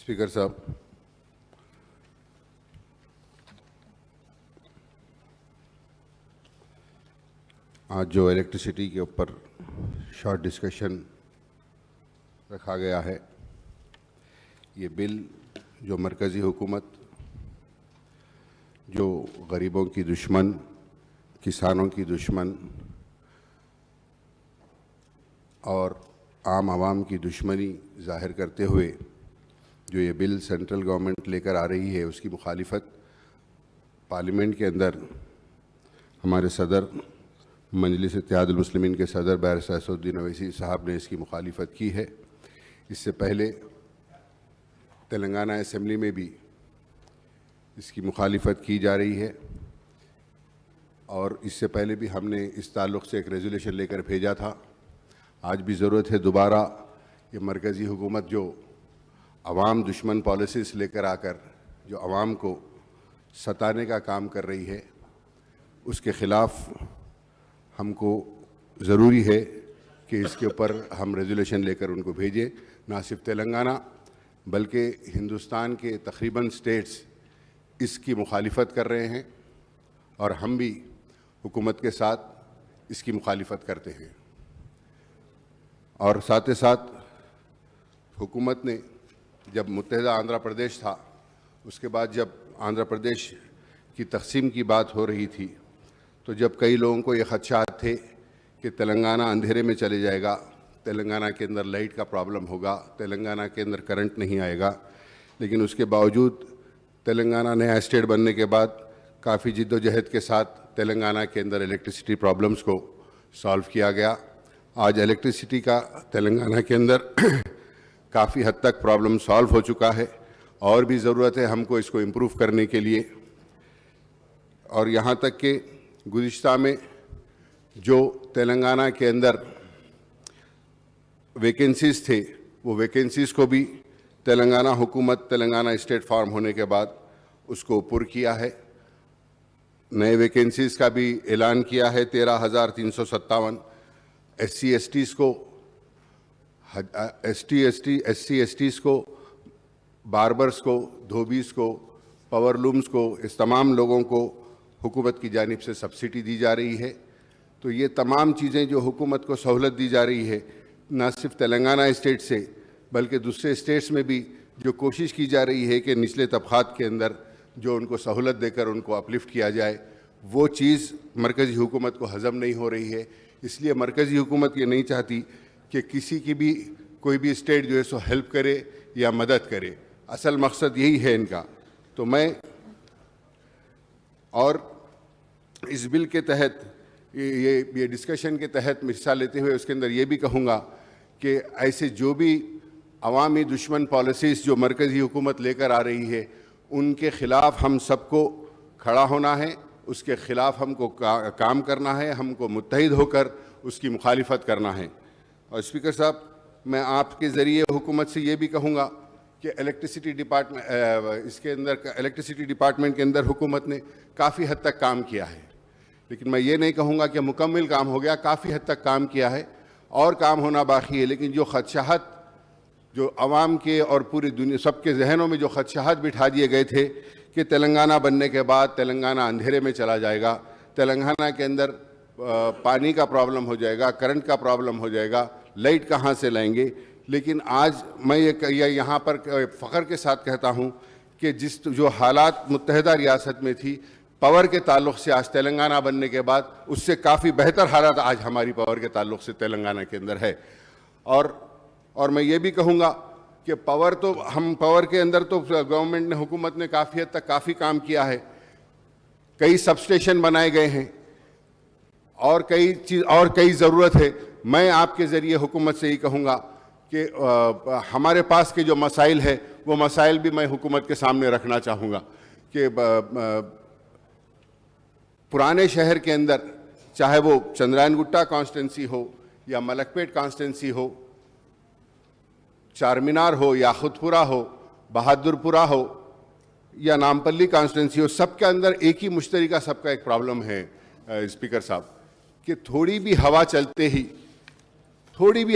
Speaker साहब, आज जो इलेक्ट्रिसिटी के ऊपर शॉर्ट डिस्कशन रखा गया है, ये बिल जो मरकज़ी हुकूमत, जो गरीबों की दुश्मन, किसानों की दुश्मन और आम आवाम की दुश्मनी ज़ाहिर करते हुए जो ये बिल सेंट्रल गवर्नमेंट लेकर आ रही है, उसकी मुखालिफत पार्लियामेंट के अंदर हमारे सदर मजलिस इत्तेहादुल मुस्लिमीन के सदर बैरिस्टर असदुद्दीन अवैसी साहब ने इसकी मुखालिफत की है। इससे पहले तेलंगाना असेंबली में भी इसकी मुखालिफत की जा रही है और इससे पहले भी हमने इस ताल्लुक़ से एक रेजोल्यूशन लेकर भेजा था। आज भी ज़रूरत है दोबारा ये मरकज़ी हुकूमत जो अवाम दुश्मन पॉलिसीज़ लेकर आकर जो अवाम को सताने का काम कर रही है, उसके ख़िलाफ़ हमको ज़रूरी है कि इसके ऊपर हम रेजोल्यूशन लेकर उनको भेजें। ना सिर्फ तेलंगाना बल्कि हिंदुस्तान के तकरीबन स्टेट्स इसकी मुखालिफत कर रहे हैं और हम भी हुकूमत के साथ इसकी मुखालिफत करते हैं। और साथ ही साथ हुकूमत ने जब मुत्तहिदा आंध्र प्रदेश था, उसके बाद जब आंध्र प्रदेश की तकसीम की बात हो रही थी, तो जब कई लोगों को ये खदशात थे कि तेलंगाना अंधेरे में चले जाएगा, तेलंगाना के अंदर लाइट का प्रॉब्लम होगा, तेलंगाना के अंदर करंट नहीं आएगा, लेकिन उसके बावजूद तेलंगाना नया स्टेट बनने के बाद काफ़ी जिद्दोजहद के साथ तेलंगाना के अंदर इलेक्ट्रिसिटी प्रॉब्लम्स को सॉल्व किया गया। आज इलेक्ट्रिसिटी का तेलंगाना के अंदर काफ़ी हद तक प्रॉब्लम सॉल्व हो चुका है और भी ज़रूरत है हमको इसको इम्प्रूव करने के लिए। और यहाँ तक कि गुज़िश्ता में जो तेलंगाना के अंदर वैकेंसीज़ थे, वो वैकेंसीज़ को भी तेलंगाना हुकूमत तेलंगाना स्टेट फॉर्म होने के बाद उसको पुर किया है। नए वैकेंसीज़ का भी ऐलान किया है। 13,357 SC/STs को, SC/STs को, बार्बर्स को, धोबीज़ को, पावरलूम्स को, इस तमाम लोगों को हुकूमत की जानिब से सब्सिडी दी जा रही है। तो ये तमाम चीज़ें जो हुकूमत को सहूलत दी जा रही है, न सिर्फ तेलंगाना स्टेट से बल्कि दूसरे स्टेट्स में भी जो कोशिश की जा रही है कि निचले तबक़ात के अंदर जो उनको सहूलत देकर उनको अपलिफ्ट किया जाए, वो चीज़ मरकज़ी हुकूमत को हज़म नहीं हो रही है। इसलिए मरकज़ी हुकूमत ये नहीं चाहती कि किसी की भी कोई भी स्टेट जो है सो हेल्प करे या मदद करे। असल मकसद यही है इनका। तो मैं और इस बिल के तहत ये डिस्कशन के तहत हिस्सा लेते हुए उसके अंदर ये भी कहूँगा कि ऐसे जो भी अवामी दुश्मन पॉलिसीज़ जो मरकज़ी हुकूमत लेकर आ रही है, उनके ख़िलाफ़ हम सबको खड़ा होना है, उसके ख़िलाफ़ हमको काम करना है, हमको मुत्तहिद होकर उसकी मुखालिफत करना है। और स्पीकर साहब, मैं आपके ज़रिए हुकूमत से ये भी कहूँगा कि इलेक्ट्रिसिटी डिपार्टमेंट के अंदर हुकूमत ने काफ़ी हद तक काम किया है, लेकिन मैं ये नहीं कहूँगा कि मुकम्मल काम हो गया। काफ़ी हद तक काम किया है और काम होना बाकी है। लेकिन जो खदशात जो अवाम के और पूरी दुनिया सबके जहनों में जो खदशात बिठा दिए गए थे कि तेलंगाना बनने के बाद तेलंगाना अंधेरे में चला जाएगा, तेलंगाना के अंदर पानी का प्रॉब्लम हो जाएगा, करंट का प्रॉब्लम हो जाएगा, लाइट कहाँ से लाएंगे। लेकिन आज मैं ये यहाँ पर फ़ख्र के साथ कहता हूँ कि जो हालात मुत्तहिदा रियासत में थी पावर के ताल्लुक़ से, आज तेलंगाना बनने के बाद उससे काफ़ी बेहतर हालात आज हमारी पावर के ताल्लुक़ से तेलंगाना के अंदर है। और मैं ये भी कहूँगा कि पावर के अंदर तो गवर्नमेंट ने, हुकूमत ने काफ़ी हद तक काफ़ी काम किया है। कई सबस्टेशन बनाए गए हैं और कई ज़रूरत है। मैं आपके ज़रिए हुकूमत से ही कहूँगा कि हमारे पास के जो मसाइल है वो मसाइल भी मैं हुकूमत के सामने रखना चाहूँगा कि पुराने शहर के अंदर, चाहे वो चंद्रायन कॉन्स्टिट्यूंसी हो या मलकपेट कॉन्स्टिट्यूंसी हो, चारमीनार हो या खुदपुरा हो, बहादुरपुरा हो या नामपल्ली कॉन्स्टिट्यूंसी हो, सबके अंदर एक ही मुश्तरका सबका एक प्रॉब्लम है स्पीकर साहब कि थोड़ी भी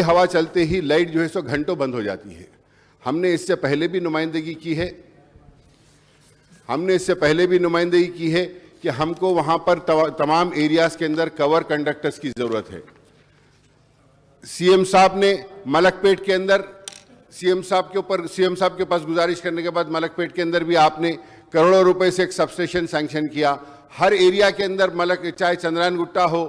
हवा चलते ही लाइट जो है सो घंटों बंद हो जाती है। हमने इससे पहले भी नुमाइंदगी की है, हमने इससे पहले भी नुमाइंदगी की है कि हमको वहां पर तमाम एरियाज के अंदर कवर कंडक्टर्स की जरूरत है। सीएम साहब ने मलकपेट के अंदर सीएम साहब के पास गुजारिश करने के बाद मलकपेट के अंदर भी आपने करोड़ों रुपए से एक सबस्टेशन सैंक्शन किया। हर एरिया के अंदर चाहे चंद्रायन गुट्टा हो,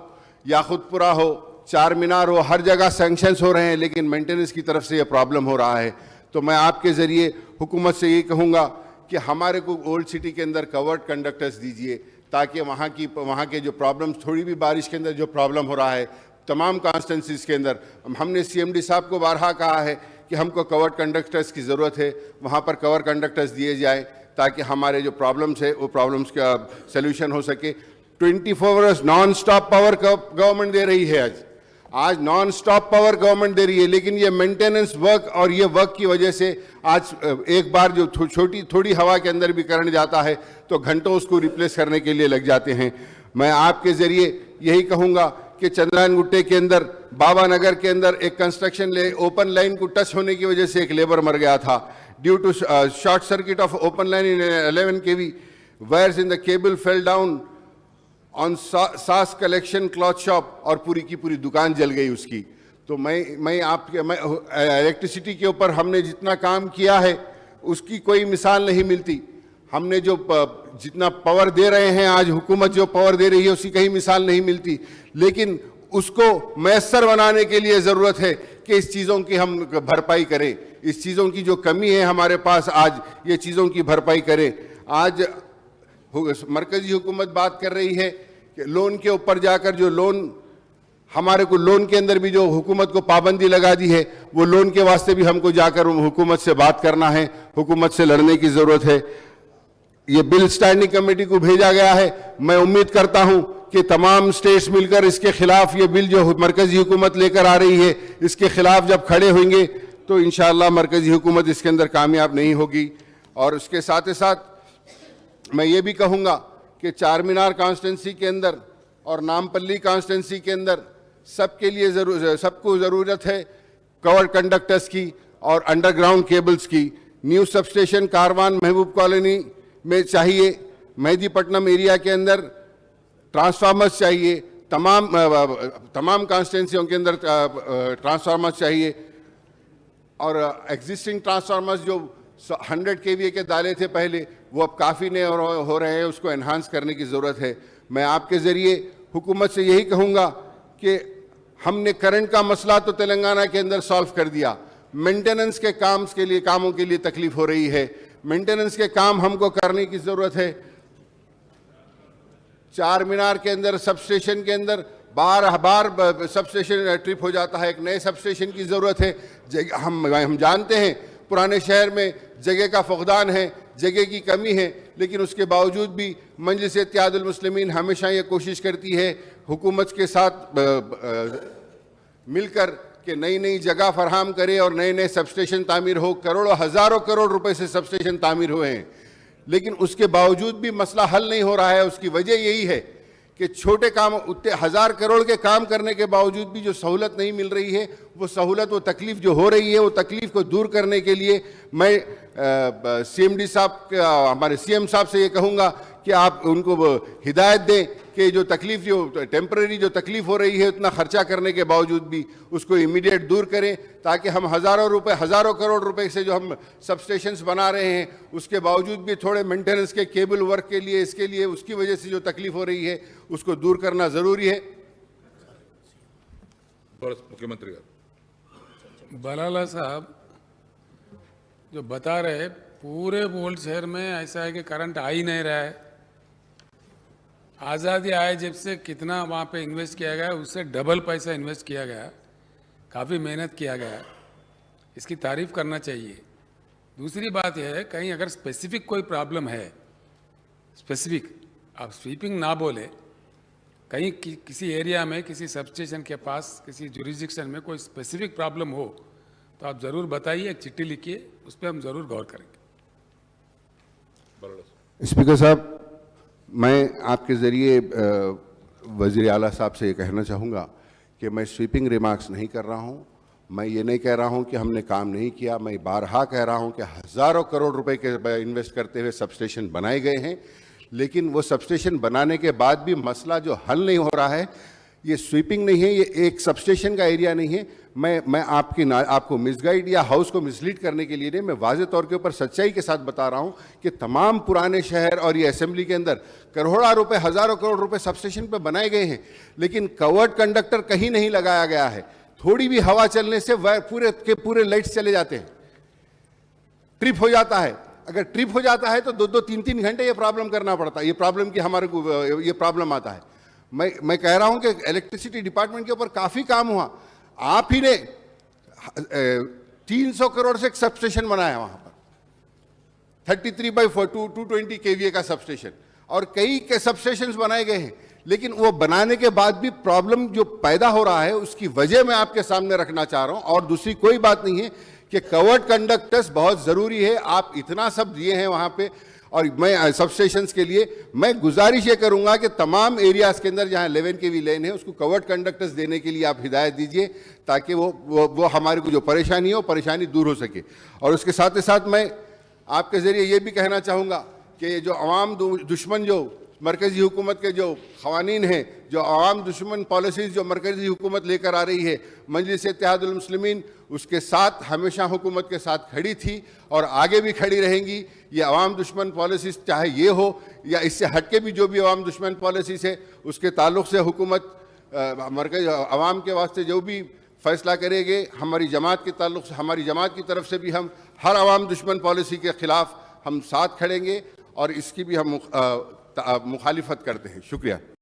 याकुतपुरा हो, चार मीनार हो, हर जगह सैंक्शंस हो रहे हैं, लेकिन मेंटेनेंस की तरफ से ये प्रॉब्लम हो रहा है। तो मैं आपके ज़रिए हुकूमत से ये कहूँगा कि हमारे को ओल्ड सिटी के अंदर कवर्ड कंडक्टर्स दीजिए, ताकि वहाँ के जो प्रॉब्लम्स, थोड़ी भी बारिश के अंदर जो प्रॉब्लम हो रहा है तमाम कॉन्स्टेंसीज़ के अंदर, हमने सीएमडी साहब को बारहा कहा है कि हमको कवर्ड कंडक्टर्स की ज़रूरत है, वहाँ पर कवर कंडक्टर्स दिए जाए ताकि हमारे जो प्रॉब्लम्स है वो प्रॉब्लम्स का सल्यूशन हो सके। 24 hours non stop power government दे रही है, आज नॉन स्टॉप पावर गवर्नमेंट दे रही है, लेकिन ये मेंटेनेंस वर्क और ये वर्क की वजह से आज एक बार जो थोड़ी हवा के अंदर भी करंट जाता है तो घंटों उसको रिप्लेस करने के लिए लग जाते हैं। मैं आपके ज़रिए यही कहूँगा कि चंद्रायन गुट्टे के अंदर, बाबा नगर के अंदर एक कंस्ट्रक्शन ओपन लाइन को टच होने की वजह से एक लेबर मर गया था due to short circuit of open line in 11 kV, wires in the cable fell down on सास कलेक्शन क्लॉथ शॉप और पूरी की पूरी दुकान जल गई उसकी। तो मैं इलेक्ट्रिसिटी के ऊपर हमने जितना काम किया है उसकी कोई मिसाल नहीं मिलती। हमने जो जितना पावर दे रहे हैं, आज हुकूमत जो पावर दे रही है उसकी कहीं मिसाल नहीं मिलती, लेकिन उसको मैसर बनाने के लिए ज़रूरत है कि इस चीज़ों की हम भरपाई करें, इस चीज़ों की जो कमी है हमारे पास आज ये चीज़ों की भरपाई करें। आज मरकजी हुकूमत बात कर रही है कि लोन के ऊपर जाकर जो लोन हमारे को लोन के अंदर भी जो हुकूमत को पाबंदी लगा दी है, वो लोन के वास्ते भी हमको जाकर हुकूमत से बात करना है, हुकूमत से लड़ने की ज़रूरत है। ये बिल स्टैंडिंग कमेटी को भेजा गया है, मैं उम्मीद करता हूं कि तमाम स्टेट्स मिलकर इसके खिलाफ ये बिल जो मरकजी हुकूमत लेकर आ रही है इसके खिलाफ जब खड़े होंगे तो इंशाअल्लाह मरकजी हुकूमत इसके अंदर कामयाब नहीं होगी। और उसके साथ ही साथ मैं ये भी कहूँगा कि चार मीनार कॉन्स्टिट्यूंसी के अंदर और नामपल्ली कॉन्स्टिट्यूंसी के अंदर सबको ज़रूरत है कवर कंडक्टर्स की और अंडरग्राउंड केबल्स की। न्यू सबस्टेशन कारवान महबूब कॉलोनी में चाहिए, मेहदीपट्टनम एरिया के अंदर ट्रांसफार्मर्स चाहिए, तमाम कॉन्स्टिट्यूंसियों के अंदर ट्रांसफार्मर्स चाहिए। और एग्जिस्टिंग ट्रांसफार्मर्स जो 100 kVA के डाले थे पहले, वो अब काफ़ी नहीं हो रहे हैं, उसको एनहांस करने की ज़रूरत है। मैं आपके ज़रिए हुकूमत से यही कहूँगा कि हमने करंट का मसला तो तेलंगाना के अंदर सॉल्व कर दिया, मेंटेनेंस के कामों के लिए तकलीफ हो रही है, मेंटेनेंस के काम हमको करने की ज़रूरत है। चार मीनार के अंदर सबस्टेशन के अंदर बार सबस्टेशन ट्रिप हो जाता है, एक नए सबस्टेशन की ज़रूरत है। हम जानते हैं पुराने शहर में जगह का फुकदान है, जगह की कमी है, लेकिन उसके बावजूद भी मजलिस इत्तेहादुल मुस्लिमीन हमेशा ये कोशिश करती है हुकूमत के साथ मिलकर कि नई नई जगह फराहम करे और नए नए सबस्टेशन तामीर हो। हज़ारों करोड़ रुपए से सबस्टेशन तामीर हुए हैं, लेकिन उसके बावजूद भी मसला हल नहीं हो रहा है। उसकी वजह यही है कि छोटे काम, उतने 1000 करोड़ के काम करने के बावजूद भी जो सहूलत नहीं मिल रही है, वो सहूलत, वो तकलीफ जो हो रही है, वो तकलीफ को दूर करने के लिए मैं सीएमडी साहब, हमारे सीएम साहब से ये कहूँगा कि आप उनको हिदायत दें कि जो तकलीफ, जो टेम्परेरी जो तकलीफ हो रही है, उतना खर्चा करने के बावजूद भी उसको इमीडिएट दूर करें, ताकि हम हज़ारों करोड़ रुपए से जो हम सबस्टेशंस बना रहे हैं, उसके बावजूद भी थोड़े मेंटेनेंस के केबल वर्क के लिए, इसके लिए, उसकी वजह से जो तकलीफ हो रही है उसको दूर करना ज़रूरी है। मुख्यमंत्री बलाला साहब जो बता रहे, पूरे ओल्ड शहर में ऐसा है कि करंट आ ही नहीं रहा है। आज़ादी आए जब से कितना वहाँ पे इन्वेस्ट किया गया, उससे डबल पैसा इन्वेस्ट किया गया, काफ़ी मेहनत किया गया, इसकी तारीफ करना चाहिए। दूसरी बात यह है, कहीं अगर स्पेसिफिक कोई प्रॉब्लम है, स्पेसिफिक, आप स्वीपिंग ना बोले, कहीं किसी एरिया में, किसी सबस्टेशन के पास, किसी जुरिस्डिक्शन में कोई स्पेसिफिक प्रॉब्लम हो तो आप ज़रूर बताइए, एक चिट्ठी लिखिए, उस पर हम ज़रूर गौर करेंगे। स्पीकर साहब, मैं आपके ज़रिए वज़ीर आला साहब से ये कहना चाहूँगा कि मैं स्वीपिंग रिमार्क्स नहीं कर रहा हूँ। मैं ये नहीं कह रहा हूं कि हमने काम नहीं किया, मैं बारहा कह रहा हूं कि हज़ारों करोड़ रुपए के इन्वेस्ट करते हुए सबस्टेशन बनाए गए हैं, लेकिन वो सबस्टेशन बनाने के बाद भी मसला जो हल नहीं हो रहा है, ये स्वीपिंग नहीं है, ये एक सबस्टेशन का एरिया नहीं है। मैं आपको मिसगाइड या हाउस को मिसलीड करने के लिए नहीं, मैं वाज़े तौर के ऊपर सच्चाई के साथ बता रहा हूं कि तमाम पुराने शहर और ये असेंबली के अंदर करोड़ों रुपए, हज़ारों करोड़ रुपए सबस्टेशन पे बनाए गए हैं, लेकिन कवर्ड कंडक्टर कहीं नहीं लगाया गया है। थोड़ी भी हवा चलने से वह पूरे के पूरे लाइट्स चले जाते हैं, ट्रिप हो जाता है। अगर ट्रिप हो जाता है तो 2-2, 3-3 घंटे ये प्रॉब्लम करना पड़ता है। ये प्रॉब्लम की हमारे को ये प्रॉब्लम आता है। मैं कह रहा हूं कि इलेक्ट्रिसिटी डिपार्टमेंट के ऊपर काफ़ी काम हुआ। आप ही ने 300 करोड़ से एक सबस्टेशन बनाया वहां पर, 33/220 kVA का सबस्टेशन, और कई के सबस्टेशंस बनाए गए हैं, लेकिन वो बनाने के बाद भी प्रॉब्लम जो पैदा हो रहा है उसकी वजह मैं आपके सामने रखना चाह रहा हूं। और दूसरी कोई बात नहीं है कि कवर्ड कंडक्टर्स बहुत ज़रूरी है। आप इतना सब दिए हैं वहां पे, और मैं सबस्टेशंस के लिए मैं गुजारिश ये करूंगा कि तमाम एरियाज़ के अंदर जहां 11 kV लेन है उसको कवर्ड कंडक्टर्स देने के लिए आप हिदायत दीजिए, ताकि वो हमारे को जो परेशानी है वो परेशानी दूर हो सके। और उसके साथ ही साथ मैं आपके ज़रिए ये भी कहना चाहूँगा कि जो अवाम दुश्मन जो मरकज़ी हुकूमत के जो ख़वानीन हैं, जो अवाम दुश्मन पॉलिसीज़ जो मरकज़ी हुकूमत लेकर आ रही है, मजलिस इत्तेहादुल मुस्लिमीन उसके साथ हमेशा हुकूमत के साथ खड़ी थी और आगे भी खड़ी रहेंगी। ये अवाम दुश्मन पॉलिसीज़ चाहे ये हो या इससे हट के भी जो भी अवाम दुश्मन पॉलिसीज़ है उसके ताल्लुक़ से हुकूमत मरकज़ अवाम के वास्ते जो भी फ़ैसला करेंगे, हमारी जमात के ताल्लुक़ से, हमारी जमात की तरफ से भी हम हर अवाम दुश्मन पॉलिसी के ख़िलाफ़ हम साथ खड़ेंगे और इसकी भी हम मुखालिफत करते हैं। शुक्रिया।